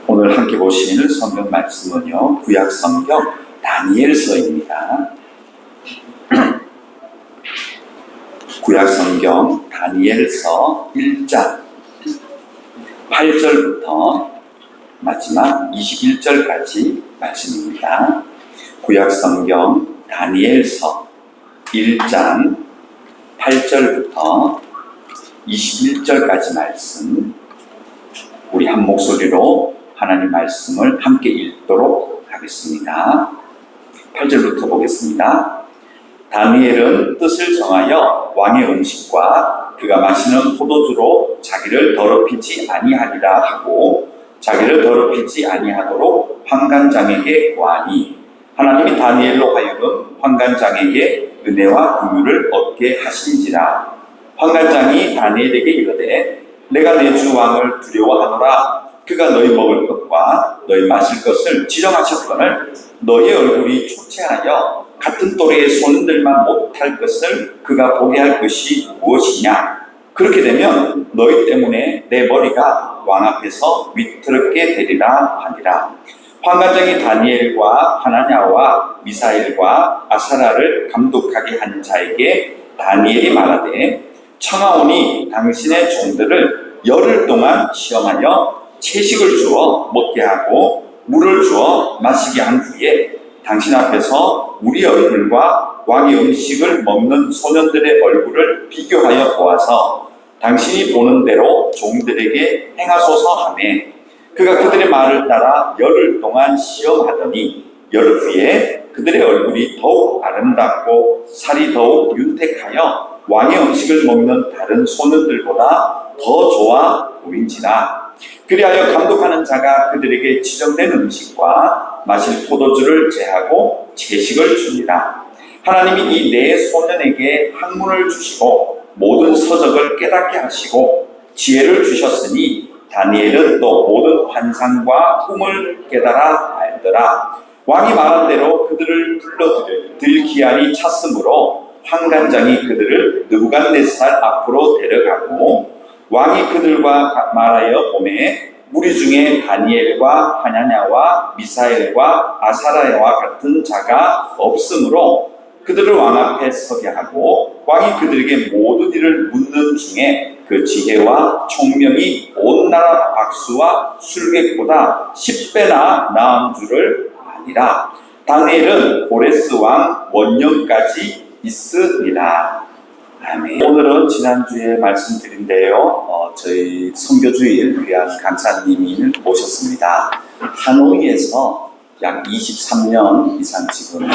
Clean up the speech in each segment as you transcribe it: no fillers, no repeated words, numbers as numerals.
오늘 함께 보실 성경 말씀은요, 구약 성경 다니엘서입니다. 구약 성경 다니엘서 1장 8절부터 마지막 21절까지 말씀입니다. 구약 성경 다니엘서 1장 8절부터 21절까지 말씀, 우리 한 목소리로 하나님 말씀을 함께 읽도록 하겠습니다. 8절부터 보겠습니다. 다니엘은 뜻을 정하여 왕의 음식과 그가 마시는 포도주로 자기를 더럽히지 아니하리라 하고 자기를 더럽히지 아니하도록 환관장에게 구하니 하나님이 다니엘로 하여금 환관장에게 은혜와 긍휼을 얻게 하신지라. 환관장이 다니엘에게 이르되 내가 내 주 왕을 두려워하노라. 그가 너희 먹을 것과 너희 마실 것을 지정하셨거늘 너희 얼굴이 초췌하여 같은 또래의 손들만 못할 것을 그가 보게 할 것이 무엇이냐. 그렇게 되면 너희 때문에 내 머리가 왕 앞에서 위태롭게 되리라 하니라. 환관장이 다니엘과 하나냐와 미사엘과 아사라를 감독하게 한 자에게 다니엘이 말하되 청하오니 당신의 종들을 열흘 동안 시험하여 채식을 주어 먹게 하고 물을 주어 마시게 한 후에 당신 앞에서 우리 얼굴과 왕의 음식을 먹는 소년들의 얼굴을 비교하여 보아서 당신이 보는 대로 종들에게 행하소서 하매 그가 그들의 말을 따라 열흘 동안 시험하더니 열흘 후에 그들의 얼굴이 더욱 아름답고 살이 더욱 윤택하여 왕의 음식을 먹는 다른 소년들보다 더 좋아 보인지라. 그리하여 감독하는 자가 그들에게 지정된 음식과 마실 포도주를 제하고 채식을 줍니다. 하나님이 이 네 소년에게 학문을 주시고 모든 서적을 깨닫게 하시고 지혜를 주셨으니 다니엘은 또 모든 환상과 꿈을 깨달아 알더라. 왕이 말한 대로 그들을 불러들일 기한이 찼으므로 환관장이 그들을 느부갓네살 앞으로 데려가고 왕이 그들과 말하여 보매 무리 중에 다니엘과 하냐냐와 미사엘과 아사라야와 같은 자가 없으므로 그들을 왕 앞에 서게 하고 왕이 그들에게 모든 일을 묻는 중에 그 지혜와 총명이 온 나라 박수와 술객보다 10배나 나은 줄을 아니라. 다니엘은 고레스 왕 원년까지 있으리라. 아멘. 오늘은 지난주에 말씀드린데요, 저희 선교주일 귀한 강사님이 오셨습니다. 하노이에서 약 23년 이상 지금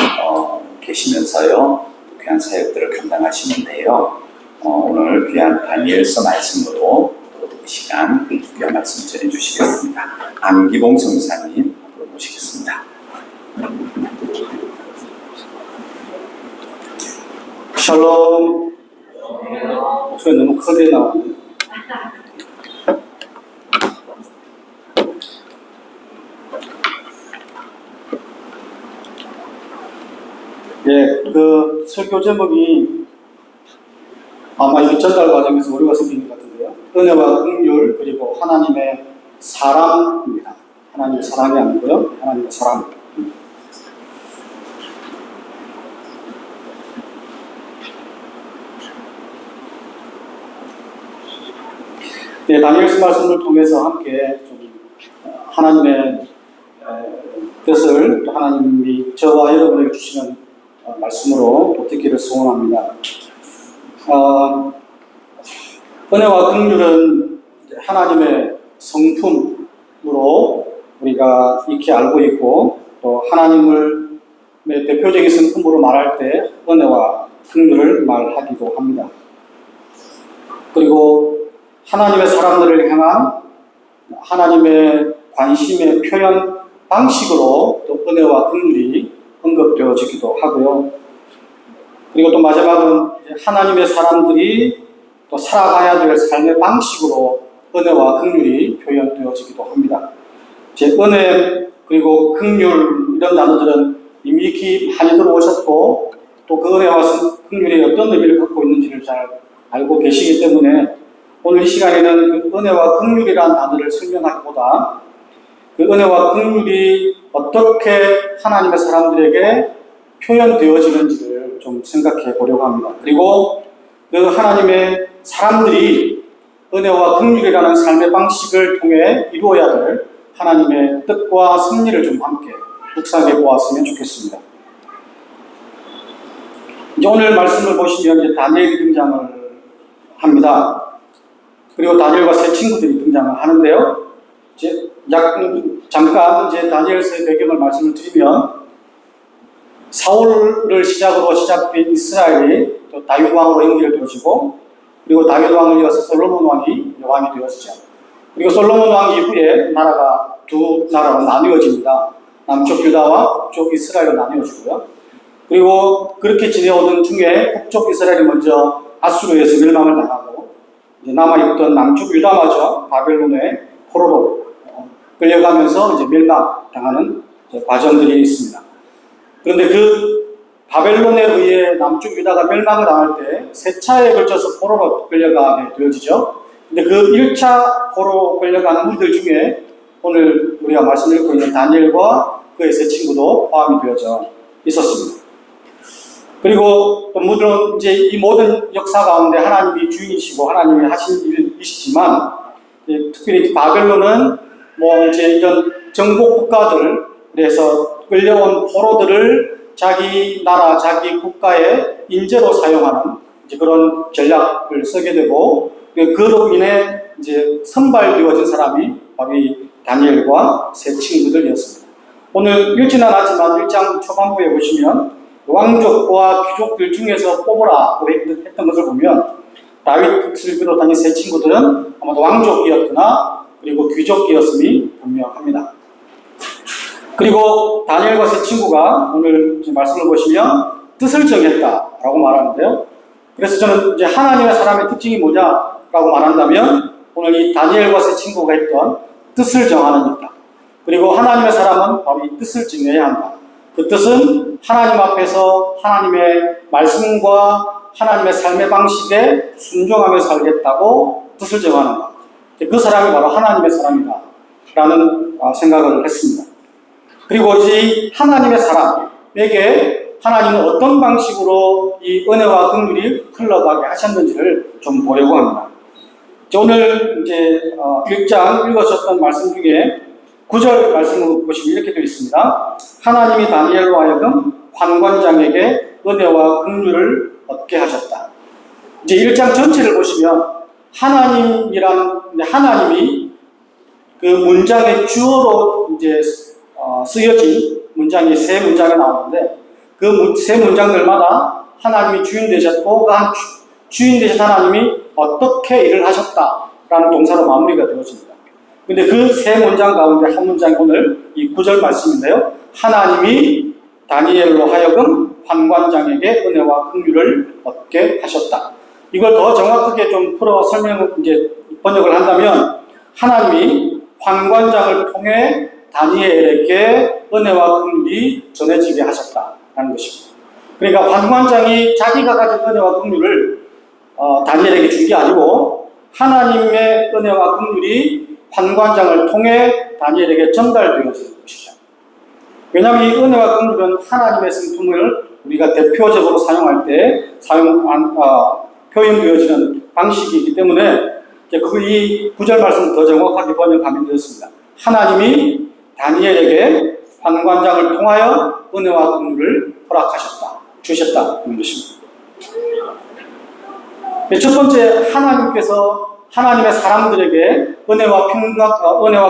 계시면서요 귀한 사역들을 감당하시는데요, 오늘 귀한 다니엘서 말씀으로 이 시간 귀한 말씀 전해주시겠습니다. 안기봉 성사님 모시겠습니다. 샬롬. 목소리 너무 크게 나오네. 예, 그 설교 제목이 아마 이 전달 과정에서 오류가 생긴 것 같은데요. 은혜와 긍휼 그리고 하나님의 사랑입니다. 하나님의 사랑이 아니고요, 하나님의 사랑. 네, 다니엘서 말씀을 통해서 함께 좀 하나님의 뜻을 또 하나님이 저와 여러분에게 주시는 말씀으로 보태기를 소원합니다. 은혜와 긍휼은 하나님의 성품으로 우리가 익히 알고 있고, 또 하나님을 대표적인 성품으로 말할 때 은혜와 긍휼을 말하기도 합니다. 그리고 하나님의 사람들을 향한 하나님의 관심의 표현 방식으로 또 은혜와 긍휼이 언급되어지기도 하고요. 그리고 또 마지막은 하나님의 사람들이 또 살아가야 될 삶의 방식으로 은혜와 긍휼이 표현되어지기도 합니다. 제 은혜 그리고 긍휼 이런 단어들은 이미 익히 많이 들어오셨고 또 그 은혜와 긍휼이 어떤 의미를 갖고 있는지를 잘 알고 계시기 때문에 오늘 이 시간에는 그 은혜와 긍휼이라는 단어를 설명하기보다 그 은혜와 긍휼이 어떻게 하나님의 사람들에게 표현되어지는지를 좀 생각해 보려고 합니다. 그리고 그 하나님의 사람들이 은혜와 긍휼이라는 삶의 방식을 통해 이루어야 될 하나님의 뜻과 섭리를 좀 함께 묵상해 보았으면 좋겠습니다. 이제 오늘 말씀을 보시면 이제 다니엘이 등장을 합니다. 그리고 다니엘과 세 친구들이 등장을 하는데요. 이제 잠깐 이제 다니엘서의 배경을 말씀을 드리면 사울을 시작으로 시작된 이스라엘이 또 다윗 왕으로 연결되어지고 그리고 다윗 왕을 이어서 솔로몬 왕이 되어지죠. 그리고 솔로몬 왕 이후에 나라가 두 나라로 나뉘어집니다. 남쪽 유다와 북쪽 이스라엘로 나뉘어지고요. 그리고 그렇게 지내오던 중에 북쪽 이스라엘이 먼저 아수르에서 멸망을 당하고 이제 남아있던 남쪽 유다마저 바벨론의 포로로 끌려가면서 이제 멸망당하는 과정들이 있습니다. 그런데 그 바벨론에 의해 남쪽 유다가 멸망을 당할 때 세 차에 걸쳐서 포로로 끌려가게 되어지죠. 근데 그 1차 포로 끌려간 무리들 중에 오늘 우리가 말씀 읽고 있는 다니엘과 그의 세 친구도 포함이 되어져 있었습니다. 그리고 또 물론 이제 이 모든 역사 가운데 하나님이 주인이시고 하나님이 하신 일이시지만 특별히 바벨론은 뭐 이제 이런 정복 국가들에서 끌려온 포로들을 자기 나라, 자기 국가의 인재로 사용하는 이제 그런 전략을 쓰게 되고 그로 인해 이제 선발되어진 사람이 바로 이 다니엘과 세 친구들이었습니다. 오늘 읽지는 않았지만 1장 초반부에 보시면 왕족과 귀족들 중에서 뽑으라고 했던 것을 보면 다윗을 비롯한 이 세 친구들은 아마도 왕족이었거나 그리고 귀족이었음이 분명합니다. 그리고 다니엘과 세 친구가 오늘 말씀을 보시면 뜻을 정했다라고 말하는데요. 그래서 저는 이제 하나님의 사람의 특징이 뭐냐라고 말한다면 오늘 이 다니엘과 세 친구가 했던 뜻을 정하는 일이다. 그리고 하나님의 사람은 바로 이 뜻을 정해야 한다. 그 뜻은 하나님 앞에서 하나님의 말씀과 하나님의 삶의 방식에 순종하며 살겠다고 뜻을 정하는 것. 그 사람이 바로 하나님의 사람이다 라는 생각을 했습니다. 그리고 이 하나님의 사람에게 하나님은 어떤 방식으로 이 은혜와 긍휼이 흘러가게 하셨는지를 좀 보려고 합니다. 오늘 이제 1장 읽으셨던 말씀 중에 9절 말씀을 보시면 이렇게 되어 있습니다. 하나님이 다니엘로 하여금 관관장에게 은혜와 긍휼을 얻게 하셨다. 이제 1장 전체를 보시면 하나님이 그 문장의 주어로 이제 쓰여진 문장이 세 문장이 나오는데 그 세 문장들마다 하나님이 주인 되셨고 그 한 주인 되신 하나님이 어떻게 일을 하셨다라는 동사로 마무리가 되어집니다. 근데 그 세 문장 가운데 한 문장이 오늘 이 9절 말씀인데요. 하나님이 다니엘로 하여금 관관장에게 은혜와 긍휼을 얻게 하셨다. 이걸 더 정확하게 좀 풀어 이제 번역을 한다면 하나님이 관관장을 통해 다니엘에게 은혜와 긍휼이 전해지게 하셨다라는 것입니다. 그러니까 관관장이 자기가 가진 은혜와 긍휼을 다니엘에게 준 게 아니고 하나님의 은혜와 긍휼이 관관장을 통해 다니엘에게 전달되어진 것이죠. 왜냐하면 이 은혜와 긍휼은 하나님의 성품을 우리가 대표적으로 사용할 때 표현되어지는 방식이기 때문에 이 9절 말씀을 더 정확하게 번역하면 되었습니다. 하나님이 다니엘에게 관관장을 통하여 은혜와 긍휼을 주셨다는 것입니다. 첫 번째, 하나님께서 하나님의 사람들에게 은혜와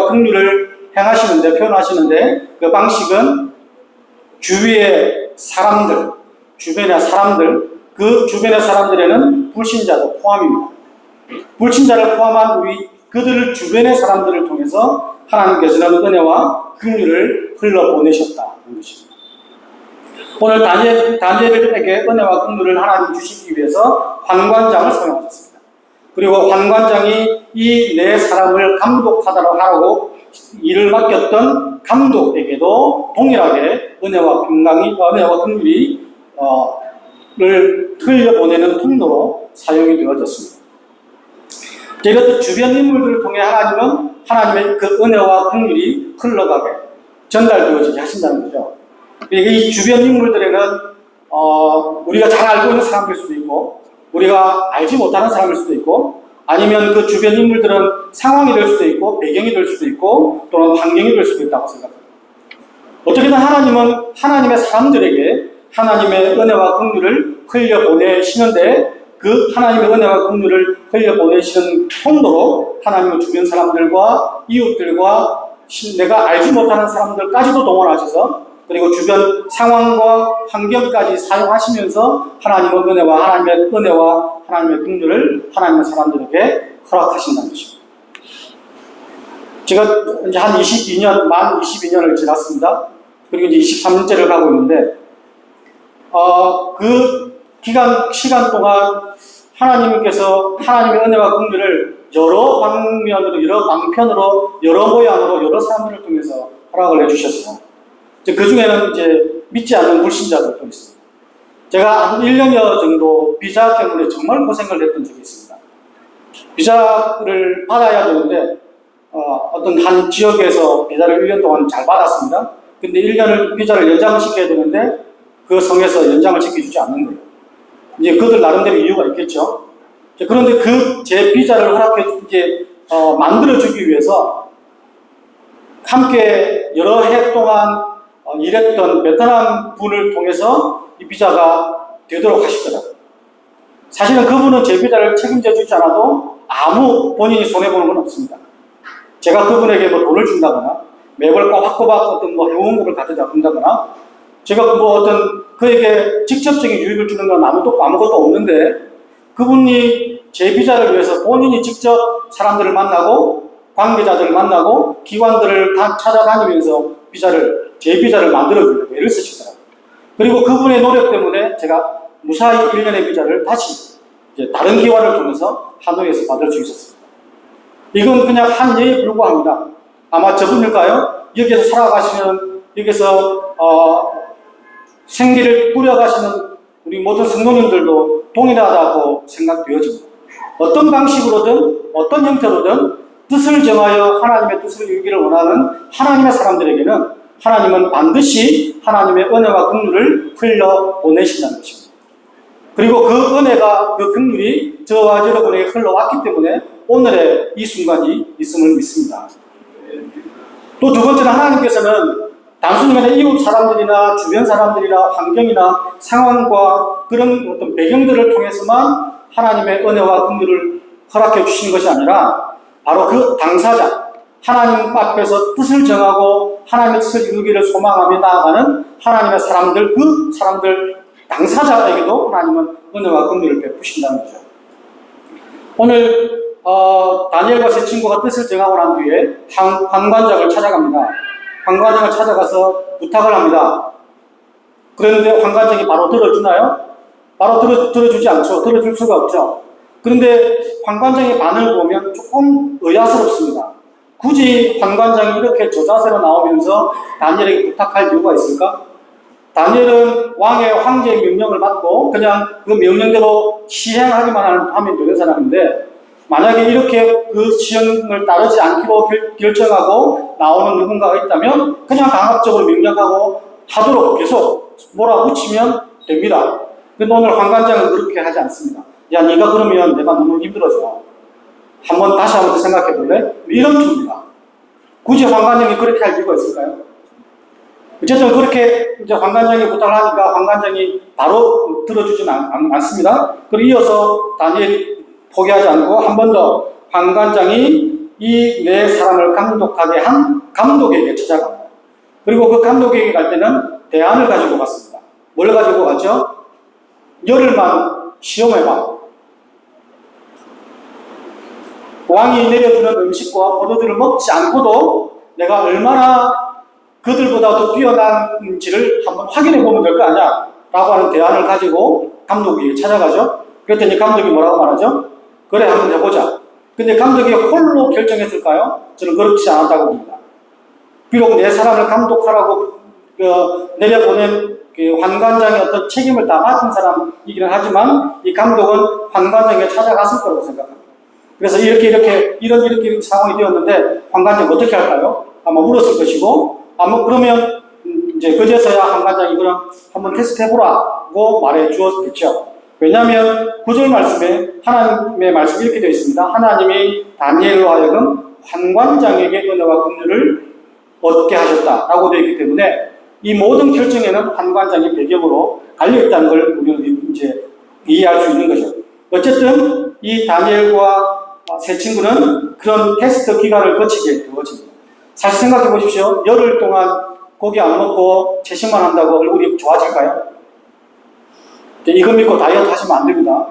긍휼을 표현하시는데 그 방식은 주변의 사람들, 그 주변의 사람들에는 불신자도 포함입니다. 불신자를 포함한 그들을 주변의 사람들을 통해서 하나님께서는 은혜와 긍휼을 흘러보내셨다는 것입니다. 오늘 다니엘에게 은혜와 긍휼을 하나님 주시기 위해서 관관장을 사용하셨습니다. 그리고 관관장이 이 네 사람을 감독하라고 일을 맡겼던 감독에게도 동일하게 은혜와 긍휼이 흘려보내는 통로로 사용이 되어졌습니다. 이렇듯 주변 인물들을 통해 하나님은 하나님의 그 은혜와 긍휼이 흘러가게 전달되어지게 하신다는 거죠. 이 주변 인물들에는 우리가 잘 알고 있는 사람일 수도 있고 우리가 알지 못하는 사람일 수도 있고 아니면 그 주변 인물들은 상황이 될 수도 있고 배경이 될 수도 있고 또는 환경이 될 수도 있다고 생각합니다. 어떻게든 하나님은 하나님의 사람들에게 하나님의 은혜와 긍휼을 흘려보내시는데 그 하나님의 은혜와 긍휼을 흘려보내시는 통로로 하나님은 주변 사람들과 이웃들과 내가 알지 못하는 사람들까지도 동원하셔서 그리고 주변 상황과 환경까지 사용하시면서 하나님의 은혜와 하나님의 긍휼을 하나님의 사람들에게 허락하신다는 것입니다. 제가 이제 만 22년을 지났습니다. 그리고 이제 23년째를 가고 있는데, 그 시간 동안 하나님께서 하나님의 은혜와 긍휼을 여러 방면으로, 여러 방편으로, 여러 모양으로, 여러 사람들을 통해서 허락을 해주셨어요. 그 중에는 이제 믿지 않는 불신자들도 있습니다. 제가 한 1년여 정도 비자 때문에 정말 고생을 했던 적이 있습니다. 비자를 받아야 되는데, 어떤 한 지역에서 비자를 1년 동안 잘 받았습니다. 근데 1년을 비자를 연장을 시켜야 되는데, 그 성에서 연장을 시켜주지 않는 거예요. 이제 그들 나름대로 이유가 있겠죠. 그런데 제 비자를 만들어주기 위해서 함께 여러 해 동안 일했던 베트남 분을 통해서 이 비자가 되도록 하시더라고요. 사실은 그분은 제 비자를 책임져 주지 않아도 아무 본인이 손해보는 건 없습니다. 제가 그분에게 뭐 돈을 준다거나 매월 꼬박꼬박 어떤 회원금을 가져다 준다거나 제가 그에게 직접적인 유익을 주는 건 아무것도 없는데 그분이 제 비자를 위해서 본인이 직접 사람들을 만나고 관계자들을 만나고 기관들을 다 찾아다니면서 제 비자를 만들어주려고 애를 쓰시더라고요. 그리고 그분의 노력 때문에 제가 무사히 1년의 비자를 다시 이제 다른 기관을 통해서 하노이에서 받을 수 있었습니다. 이건 그냥 한 예에 불과합니다. 아마 저분일까요? 여기서 살아가시는, 여기서 생기를 꾸려가시는 우리 모든 성도님들도 동일하다고 생각되어집니다. 어떤 방식으로든 어떤 형태로든 뜻을 정하여 하나님의 뜻을 이루기를 원하는 하나님의 사람들에게는 하나님은 반드시 하나님의 은혜와 긍휼을 흘려 보내신다는 것입니다. 그리고 그 은혜가 그 긍휼이 저와 여러분에게 흘러왔기 때문에 오늘의 이 순간이 있음을 믿습니다. 또 두 번째는 하나님께서는 단순히 그냥 이웃 사람들이나 주변 사람들이나 환경이나 상황과 그런 어떤 배경들을 통해서만 하나님의 은혜와 긍휼을 허락해 주시는 것이 아니라 바로 그 당사자, 하나님 앞에서 뜻을 정하고 하나님의 뜻을 이루기를 소망하며 나아가는 하나님의 사람들, 그 사람들 당사자에게도 하나님은 은혜와 긍휼을 베푸신다는 거죠. 오늘 다니엘과 세 친구가 뜻을 정하고 난 뒤에 환관장을 찾아갑니다. 환관장을 찾아가서 부탁을 합니다. 그런데 환관장이 바로 들어주나요? 바로 들어주지 않죠. 들어줄 수가 없죠. 그런데 환관장의 반응을 보면 조금 의아스럽습니다. 굳이 환관장이 이렇게 저자세로 나오면서 다니엘에게 부탁할 이유가 있을까? 다니엘은 황제의 명령을 받고 그냥 그 명령대로 시행하기만 하면 되는 사람인데 만약에 이렇게 그 시행을 따르지 않기로 결정하고 나오는 누군가가 있다면 그냥 강압적으로 명령하고 하도록 계속 몰아붙이면 됩니다. 근데 오늘 환관장은 그렇게 하지 않습니다. 야, 네가 그러면 내가 너무 힘들어져. 다시 한번 생각해 볼래? 이런 투입니다. 굳이 환관장이 그렇게 할 이유가 있을까요? 어쨌든 그렇게 이제 환관장이 부탁을 하니까 환관장이 바로 들어주진 않습니다. 그리고 이어서 다니엘이 포기하지 않고 한 번 더 환관장이 이 네 사람을 감독하게 한 감독에게 찾아갑니다. 그리고 그 감독에게 갈 때는 대안을 가지고 갔습니다. 뭘 가지고 갔죠? 열흘만 시험해봐. 왕이 내려주는 음식과 포도주를 먹지 않고도 내가 얼마나 그들보다 더 뛰어난지를 한번 확인해 보면 될 거 아니야? 라고 하는 대안을 가지고 감독이 찾아가죠. 그랬더니 감독이 뭐라고 말하죠? 그래, 한번 해보자. 근데 감독이 홀로 결정했을까요? 저는 그렇지 않았다고 봅니다. 비록 네 사람을 감독하라고 내려보낸 환관장의 어떤 책임을 다 맡은 사람이기는 하지만 이 감독은 환관장에 찾아갔을 거라고 생각합니다. 그래서 이렇게 상황이 되었는데 환관장이 어떻게 할까요? 아마 울었을 것이고, 아마 그러면 이제 그제서야 환관장이 그럼 한번 테스트 해보라고 말해 주었겠죠. 왜냐하면 9절 말씀에 하나님의 말씀이 이렇게 되어 있습니다. 하나님이 다니엘로 하여금 환관장에게 은혜와 긍휼을 얻게 하셨다라고 되어 있기 때문에 이 모든 결정에는 환관장의 배경으로 달려 있다는 걸 우리는 이제 이해할 수 있는 거죠. 어쨌든 이 다니엘과 세 친구는 그런 테스트 기간을 거치게 되어집니다. 사실 생각해 보십시오. 열흘 동안 고기 안 먹고 채식만 한다고 얼굴이 좋아질까요? 이거 믿고 다이어트 하시면 안 됩니다.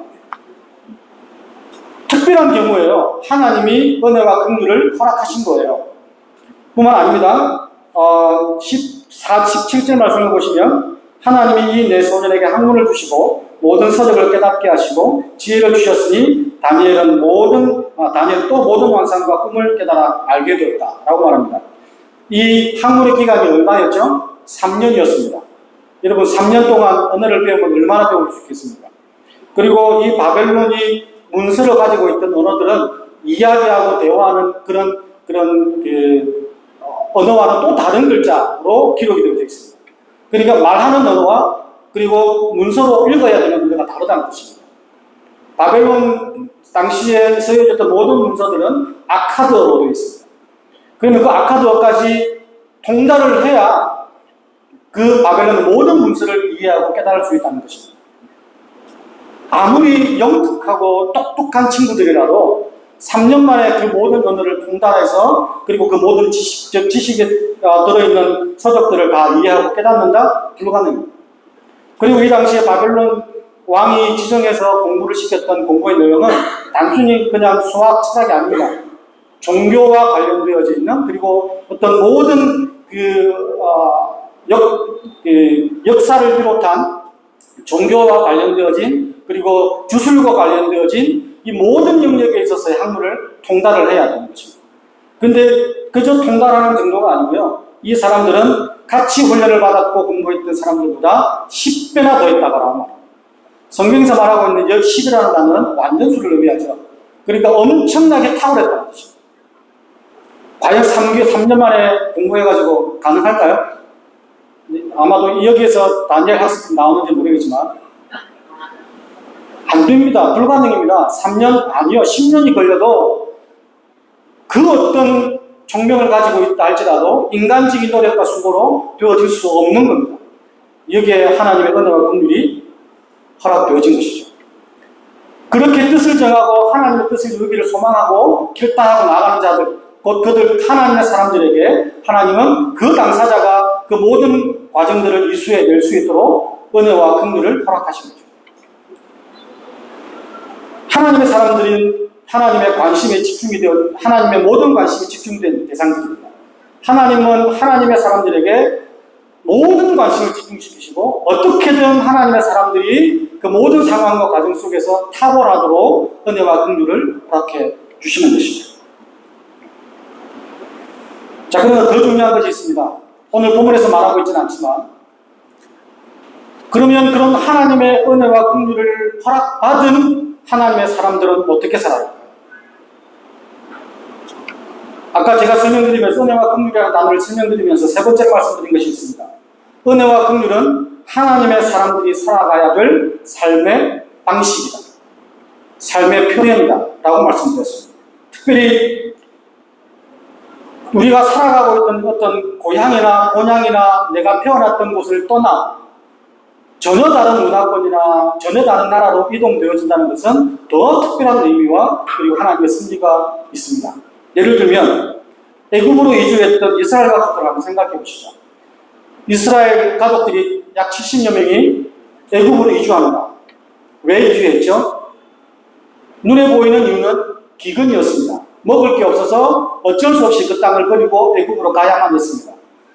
특별한 경우에요. 하나님이 은혜와 긍휼을 허락하신 거예요. 뿐만 아닙니다. 17절 말씀을 보시면 하나님이 이 네 소년에게 학문을 주시고 모든 서적을 깨닫게 하시고 지혜를 주셨으니 다니엘은 또 모든 환상과 꿈을 깨달아 알게 되었다라고 말합니다. 이 학문의 기간이 얼마였죠? 3년이었습니다. 여러분 3년 동안 언어를 배우면 얼마나 배울 수 있겠습니까? 그리고 이 바벨론이 문서를 가지고 있던 언어들은 이야기하고 대화하는 그런 언어와는 또 다른 글자로 기록이 되어 있습니다. 그러니까 말하는 언어와 그리고 문서로 읽어야 되는 언어가 다르다는 것입니다. 바벨론 당시에 쓰여졌던 모든 문서들은 아카드어로 되어 있습니다. 그러면 그 아카드어까지 통달을 해야 그 바벨론의 모든 문서를 이해하고 깨달을 수 있다는 것입니다. 아무리 영특하고 똑똑한 친구들이라도 3년 만에 그 모든 언어를 통달해서 그리고 그 모든 지식에 들어있는 서적들을 다 이해하고 깨닫는다? 불가능합니다. 그리고 이 당시에 바벨론 왕이 지정해서 공부를 시켰던 공부의 내용은 단순히 그냥 수학, 철학이 아닙니다. 종교와 관련되어져 있는 그리고 어떤 모든 역사를 비롯한 종교와 관련되어진 그리고 주술과 관련되어진 이 모든 영역에 있어서의 학문을 통달을 해야 되는 것입니다. 근데 그저 통달하는 정도가 아니고요. 이 사람들은 같이 훈련을 받았고 공부했던 사람들보다 10배나 더 있다고 말합니다. 성경에서 말하고 있는 10이라는 단어는 완전수를 의미하죠. 그러니까 엄청나게 탁월했다는 것입니다. 과연 3년 만에 공부해가지고 가능할까요? 아마도 여기에서 다니엘 학습 나오는지 모르겠지만 안 됩니다. 불가능입니다. 3년 아니요 10년이 걸려도 그 어떤 총명을 가지고 있다 할지라도 인간적인 노력과 수고로 되어질 수 없는 겁니다. 여기에 하나님의 은혜와 긍휼이 허락되어진 것이죠. 그렇게 뜻을 정하고 하나님의 뜻을 이루기를 소망하고 결단하고 나가는 자들, 곧 그들 하나님의 사람들에게 하나님은 그 당사자가 그 모든 과정들을 이수해낼 수 있도록 은혜와 긍휼을 허락하신 거죠. 하나님의 사람들은 하나님의 관심에 집중이 되어 하나님의 모든 관심이 집중된 대상들입니다. 하나님은 하나님의 사람들에게 모든 관심을 집중시키시고 어떻게든 하나님의 사람들이 그 모든 상황과 과정 속에서 탁월하도록 은혜와 긍휼을 허락해 주시는 것이죠. 자, 그러나 더 중요한 것이 있습니다. 오늘 본문에서 말하고 있지는 않지만 그러면 그런 하나님의 은혜와 긍휼을 허락받은 하나님의 사람들은 어떻게 살아요? 아까 제가 설명드리면서 은혜와 긍휼이라는 단어를 설명드리면서 세 번째로 말씀드린 것이 있습니다. 은혜와 긍휼은 하나님의 사람들이 살아가야 될 삶의 방식이다. 삶의 표현이다. 라고 말씀드렸습니다. 특별히 우리가 살아가고 있던 어떤 고향이나 본향이나 내가 태어났던 곳을 떠나 전혀 다른 문화권이나 전혀 다른 나라로 이동되어진다는 것은 더 특별한 의미와 그리고 하나님의 섭리가 있습니다. 예를 들면 애굽으로 이주했던 이스라엘 가족들을 한번 생각해 보시죠. 이스라엘 가족들이 약 70여 명이 애굽으로 이주합니다. 왜 이주했죠? 눈에 보이는 이유는 기근이었습니다. 먹을 게 없어서 어쩔 수 없이 그 땅을 버리고 애굽으로 가야만 했습니다.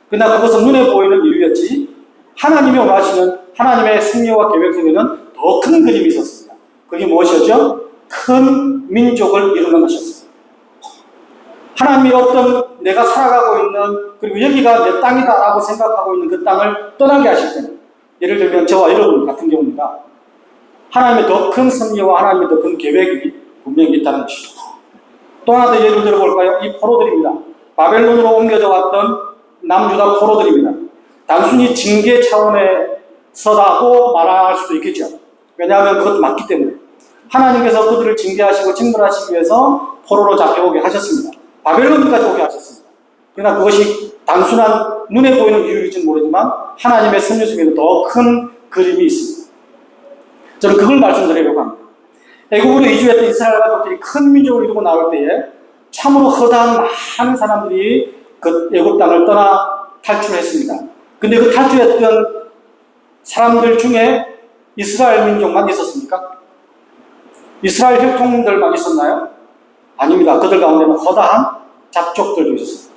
그러나 그것은 눈에 보이는 이유였지 하나님이 원하시는 하나님의 승리와 계획 속에는 더 큰 그림이 있었습니다. 그게 무엇이었죠? 큰 민족을 이루는 것이었습니다. 하나님이 어떤 내가 살아가고 있는 그리고 여기가 내 땅이다 라고 생각하고 있는 그 땅을 떠나게 하실 때는 예를 들면 저와 여러분 같은 경우입니다. 하나님의 더 큰 승리와 하나님의 더 큰 계획이 분명히 있다는 것이죠. 또 하나 더 예를 들어볼까요? 이 포로들입니다. 바벨론으로 옮겨져 왔던 남유다 포로들입니다. 단순히 징계 차원에서라고 말할 수도 있겠죠. 왜냐하면 그것도 맞기 때문에. 하나님께서 그들을 징계하시고 징벌하시기 위해서 포로로 잡혀오게 하셨습니다. 바벨론까지 오게 하셨습니다. 그러나 그것이 단순한 눈에 보이는 이유일지는 모르지만 하나님의 섭리 속에는 더 큰 그림이 있습니다. 저는 그걸 말씀드리려고 합니다. 애국으로 이주했던 이스라엘 가족들이 큰 민족을 이루고 나올 때에 참으로 허다한 많은 사람들이 그 애국 땅을 떠나 탈출했습니다. 근데 그 탈출했던 사람들 중에 이스라엘 민족만 있었습니까? 이스라엘 혈통들만 있었나요? 아닙니다. 그들 가운데는 허다한 잡족들도 있었습니다.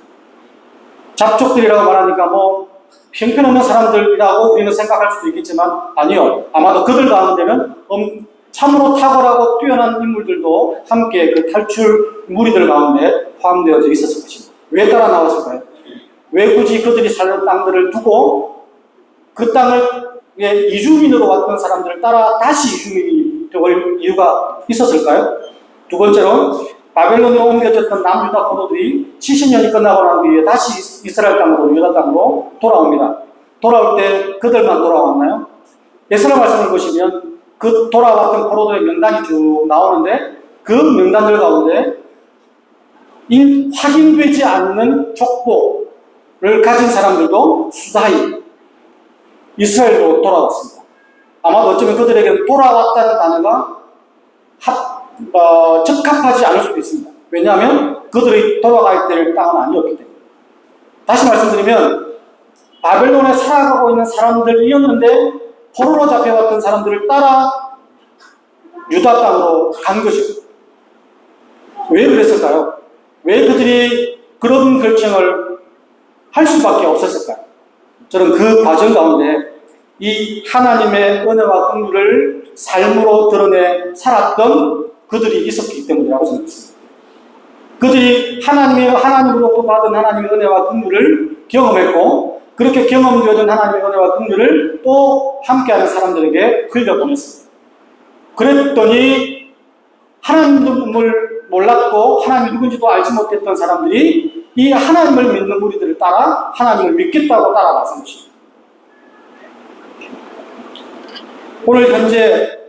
잡족들이라고 말하니까 형편없는 사람들이라고 우리는 생각할 수도 있겠지만 아니요. 아마도 그들 가운데는 참으로 탁월하고 뛰어난 인물들도 함께 그 탈출 무리들 가운데 포함되어져 있었을 것입니다. 왜 따라 나왔을까요? 왜 굳이 그들이 살던 땅들을 두고 그 땅을 이주민으로 왔던 사람들을 따라 다시 이주민이 될 이유가 있었을까요? 두 번째로 바벨론으로 옮겨졌던 남유다 포로들이 70년이 끝나고 난 뒤에 다시 이스라엘 땅으로 유다 땅으로 돌아옵니다. 돌아올 때 그들만 돌아왔나요? 예수의 말씀을 보시면 그 돌아왔던 포로들의 명단이 쭉 나오는데 그 명단들 가운데 확인되지 않는 족보를 가진 사람들도 수다히 이스라엘로 돌아왔습니다. 아마도 어쩌면 그들에게는 돌아왔다는 단어가 적합하지 않을 수도 있습니다. 왜냐하면 그들이 돌아가야 될 땅은 아니었기 때문에. 다시 말씀드리면 바벨론에 살아가고 있는 사람들이었는데 포로로 잡혀왔던 사람들을 따라 유다 땅으로 간 것이죠. 왜 그랬을까요? 왜 그들이 그런 결정을 할 수밖에 없었을까요? 저는 그 과정 가운데 이 하나님의 은혜와 긍휼을 삶으로 드러내 살았던 그들이 있었기 때문이라고 생각했습니다. 그들이 하나님으로부터 받은 하나님의 은혜와 긍휼을 경험했고 그렇게 경험되어진 하나님의 은혜와 긍휼을 또 함께하는 사람들에게 흘려보냈습니다. 그랬더니 하나님을 몰랐고 하나님이 누군지도 알지 못했던 사람들이 이 하나님을 믿는 무리들을 따라 하나님을 믿겠다고 따라 나선 것입니다. 오늘 현재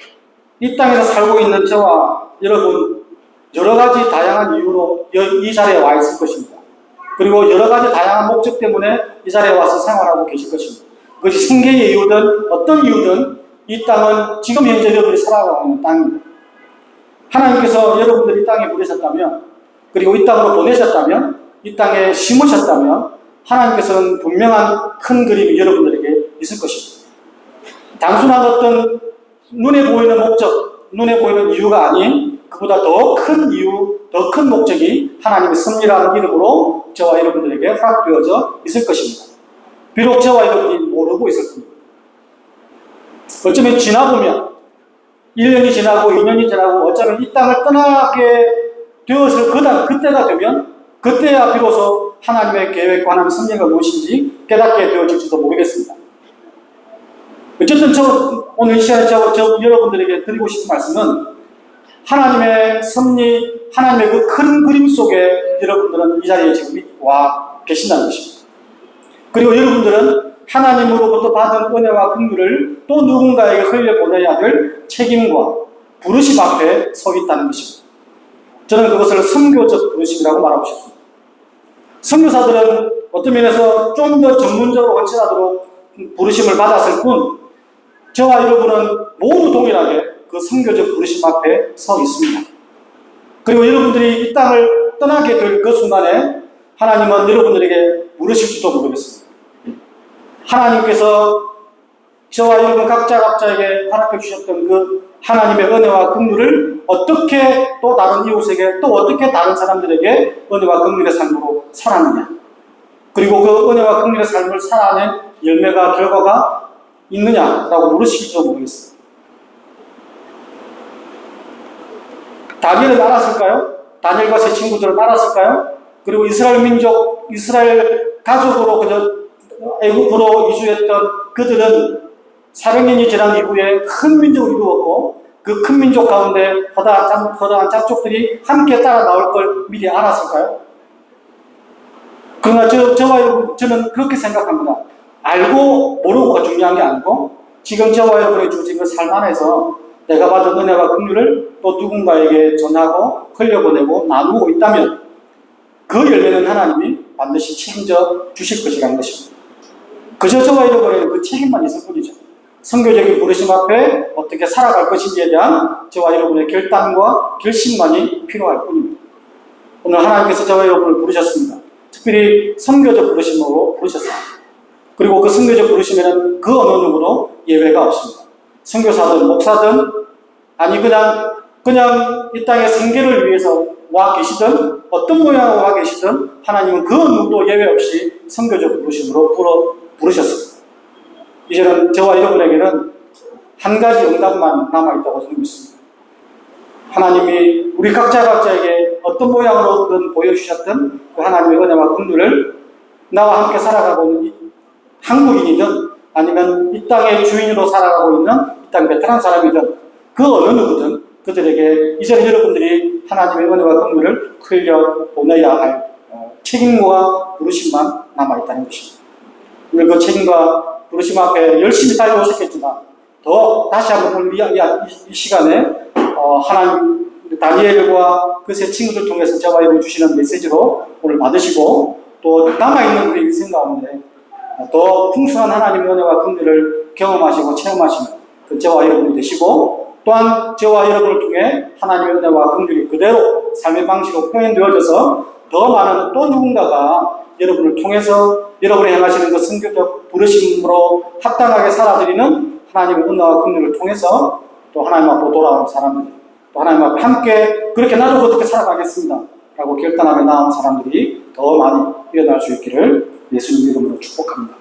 이 땅에서 살고 있는 저와 여러분 여러 가지 다양한 이유로 이 자리에 와 있을 것입니다. 그리고 여러 가지 다양한 목적 때문에 이 자리에 와서 생활하고 계실 것입니다. 그것이 생계의 이유든 어떤 이유든 이 땅은 지금 현재 여러분이 살아가고 있는 땅입니다. 하나님께서 여러분들 이 땅에 부르셨다면 그리고 이 땅으로 보내셨다면 이 땅에 심으셨다면 하나님께서는 분명한 큰 그림이 여러분들에게 있을 것입니다. 단순한 어떤 눈에 보이는 목적, 눈에 보이는 이유가 아닌 그보다 더 큰 이유, 더 큰 목적이 하나님의 섭리라는 이름으로 저와 여러분들에게 허락되어져 있을 것입니다. 비록 저와 여러분이 모르고 있을 겁니다. 어쩌면 지나보면 1년이 지나고 2년이 지나고 어쩌면 이 땅을 떠나게 되었을 그때가 되면 그때야 비로소 하나님의 계획과 하나님의 섭리가 무엇인지 깨닫게 되어질지도 모르겠습니다. 어쨌든 오늘 이 시간에 여러분들에게 드리고 싶은 말씀은 하나님의 섭리, 하나님의 그 큰 그림 속에 여러분들은 이 자리에 지금 와 계신다는 것입니다. 그리고 여러분들은 하나님으로부터 받은 은혜와 긍휼을 또 누군가에게 흘려보내야 될 책임과 부르심 앞에 서 있다는 것입니다. 저는 그것을 선교적 부르심이라고 말하고 싶습니다. 선교사들은 어떤 면에서 좀 더 전문적으로 원칙하도록 부르심을 받았을 뿐 저와 여러분은 모두 동일하게 그 선교적 부르심 앞에 서 있습니다. 그리고 여러분들이 이 땅을 떠나게 될 그 순간에 하나님은 여러분들에게 물으실지도 모르겠습니다. 하나님께서 저와 여러분 각자에게 허락해 주셨던 그 하나님의 은혜와 긍휼을 어떻게 또 다른 이웃에게 또 어떻게 다른 사람들에게 은혜와 긍휼의 삶으로 살았느냐, 그리고 그 은혜와 긍휼의 삶을 살아낸 열매가 결과가 있느냐라고 물으실지도 모르겠습니다. 다니엘은 알았을까요? 다니엘과 세 친구들은 알았을까요? 그리고 이스라엘 민족, 이스라엘 가족으로 그저 애국으로 이주했던 그들은 400년이 지난 이후에 큰 민족을 이루었고 그 큰 민족 가운데 허다한 짝족들이 함께 따라 나올 걸 미리 알았을까요? 그러나 저와 여러분, 저는 그렇게 생각합니다. 알고 모르고가 중요한 게 아니고 지금 저와 여러분이 주어진 그 삶 안에서 내가 받은 은혜와 긍휼을 또 누군가에게 전하고 흘려보내고 나누고 있다면 그 열매는 하나님이 반드시 책임져 주실 것이라는 것입니다. 그저 저와 여러분에게 그 책임만 있을 뿐이죠. 선교적인 부르심 앞에 어떻게 살아갈 것인지에 대한 저와 여러분의 결단과 결심만이 필요할 뿐입니다. 오늘 하나님께서 저와 여러분을 부르셨습니다. 특별히 선교적 부르심으로 부르셨습니다. 그리고 그 선교적 부르심에는 그 어느 누구도 예외가 없습니다. 선교사든 목사든 아니 그냥 이 땅에 생계를 위해서 와 계시든 어떤 모양으로 와 계시든 하나님은 그 누구도 예외 없이 선교적 부르심으로 부르셨습니다. 이제는 저와 여러분에게는 한 가지 응답만 남아있다고 저는 믿습니다. 하나님이 우리 각자에게 어떤 모양으로든 보여주셨던 그 하나님의 은혜와 긍휼을 나와 함께 살아가고 있는 한국인이든 아니면 이 땅의 주인으로 살아가고 있는 이 땅 베테랑 사람이든 그 어느 누구든 그들에게 이제는 여러분들이 하나님의 은혜와 긍휼을 흘려 보내야 할 책임과 부르심만 남아있다는 것입니다. 오늘 그 책임과 부르심 앞에 열심히 달려오셨겠지만 더 다시 한번 오늘 이 시간에 하나님 다니엘과 그 세 친구들 통해서 저와 여러분 주시는 메시지로 오늘 받으시고 또 남아있는 우리 인생 가운데 더 풍성한 하나님의 은혜와 긍휼을 경험하시고 체험하시는 그 저와 여러분이 되시고 또한 저와 여러분을 통해 하나님의 은혜와 긍휼이 그대로 삶의 방식으로 표현되어져서 더 많은 또 누군가가 여러분을 통해서 여러분이 행하시는 그 선교적 부르심으로 합당하게 살아드리는 하나님의 은혜와 긍휼을 통해서 또 하나님 앞으로 돌아온 사람들이 또 하나님 앞에 함께 그렇게 나도 어떻게 살아가겠습니다 라고 결단하며 나온 사람들이 더 많이 일어날 수 있기를 예수님 이름으로 축복합니다.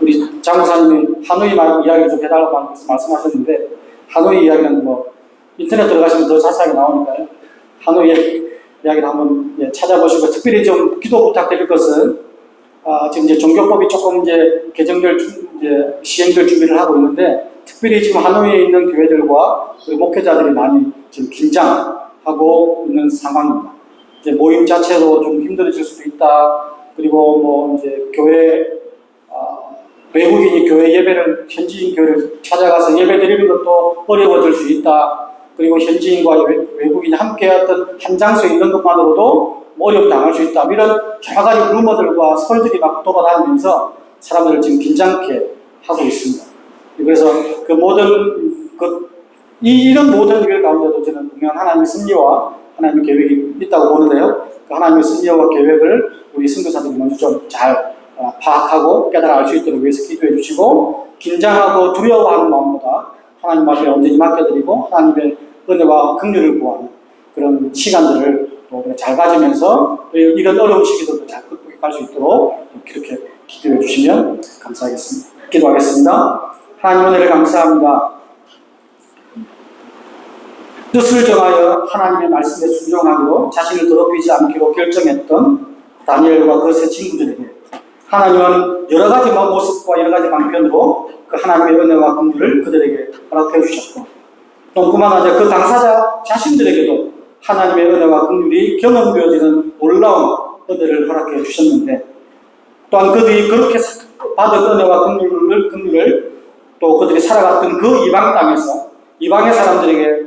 우리 장로사님이 하노이 이야기 좀 해달라고 말씀하셨는데 하노이 이야기는 뭐 인터넷 들어가시면 더 자세하게 나오니까요. 하노이 이야기를 한번 찾아보시고 특별히 좀 기도 부탁드릴 것은 지금 이제 종교법이 조금 이제 개정될 시행될 준비를 하고 있는데 특별히 지금 하노이에 있는 교회들과 목회자들이 많이 지금 긴장하고 있는 상황입니다. 이제 모임 자체도 좀 힘들어질 수도 있다. 그리고 뭐 이제 외국인이 교회 예배를 현지인 교회를 찾아가서 예배 드리는 것도 어려워질 수 있다. 그리고 현지인과 외국인이 함께 어떤 한 장소에 있는 것만으로도 어려움 당할 수 있다. 이런 여러 가지 루머들과 설들이 막 돌아다니면서 사람들을 지금 긴장케 하고 있습니다. 그래서 이런 모든 일 가운데도 저는 분명 하나님의 섭리와 하나님의 계획이 있다고 보는데요. 그 하나님의 섭리와 계획을 우리 선교사들이 먼저 좀 잘 파악하고 깨달아 알 수 있도록 위해서 기도해 주시고 긴장하고 두려워하는 마음보다 하나님 앞에 온전히 맡겨드리고 하나님의 은혜와 긍휼을 구하는 그런 시간들을 또 잘 가지면서 이런 어려운 시기들도 잘 극복해 갈 수 있도록 그렇게 기도해 주시면 감사하겠습니다. 기도하겠습니다. 하나님 은혜를 감사합니다. 뜻을 정하여 하나님의 말씀에 순종하기로 자신을 더럽히지 않기로 결정했던 다니엘과 그 세 친구들에게 하나님은 여러 가지 모습과 여러 가지 방편으로 그 하나님의 은혜와 긍휼을 그들에게 허락해 주셨고 또 뿐만 아니라 그 당사자 자신들에게도 하나님의 은혜와 긍휼이 경험되어지는 놀라운 은혜를 허락해 주셨는데 또한 그들이 그렇게 받은 은혜와 긍휼을 또 그들이 살아갔던 그 이방 땅에서 이방의 사람들에게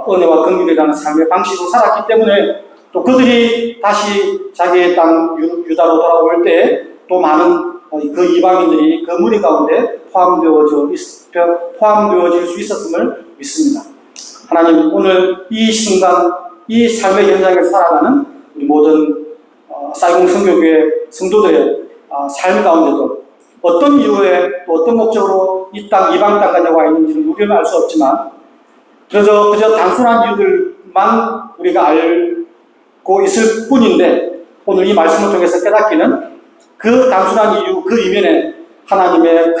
은혜와 긍휼이라는 삶의 방식으로 살았기 때문에 또 그들이 다시 자기의 땅 유다로 돌아올 때 또 많은 그 이방인들이 그 무리 가운데 포함되어질 수 있었음을 믿습니다. 하나님 오늘 이 순간 이 삶의 현장에서 살아가는 우리 모든 사이공 선교교회 성도들의 삶 가운데도 어떤 이유에 또 어떤 목적으로 이 땅 이방 땅까지 와 있는지는 우리는 알 수 없지만 그저 단순한 이유들만 우리가 알고 있을 뿐인데 오늘 이 말씀을 통해서 깨닫기는 그 단순한 이유, 그 이면에 하나님의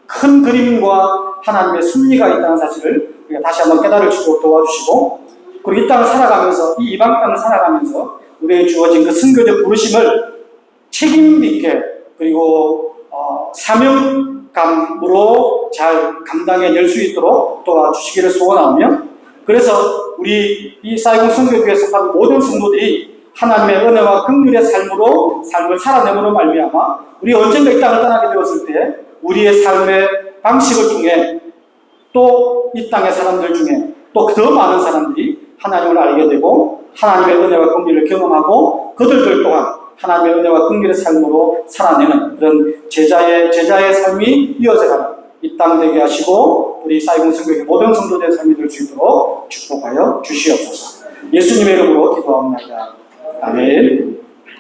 큰 그림과 하나님의 섭리가 있다는 사실을 우리가 다시 한번 깨달을 수 있도록 도와주시고 그리고 이 땅을 살아가면서 이 이방 땅을 살아가면서 우리에게 주어진 그 선교적 부르심을 책임 있게 그리고 사명감으로 잘 감당해낼 수 있도록 도와주시기를 소원하며, 그래서 우리 이 사이공 선교교회에 속한 모든 성도들이 하나님의 은혜와 긍휼의 삶으로 삶을 살아내므로 말미암아 우리 언젠가 이 땅을 떠나게 되었을 때 우리의 삶의 방식을 통해 또 이 땅의 사람들 중에 또 더 많은 사람들이 하나님을 알게 되고 하나님의 은혜와 긍휼을 경험하고 그들들 또한 하나님의 은혜와 긍휼의 삶으로 살아내는 그런 제자의 삶이 이어져가는 이 땅 되게 하시고 우리 사이공 성교의 모든 성도들의 삶이 될 수 있도록 축복하여 주시옵소서. 예수님의 이름으로 기도합니다. 아멘.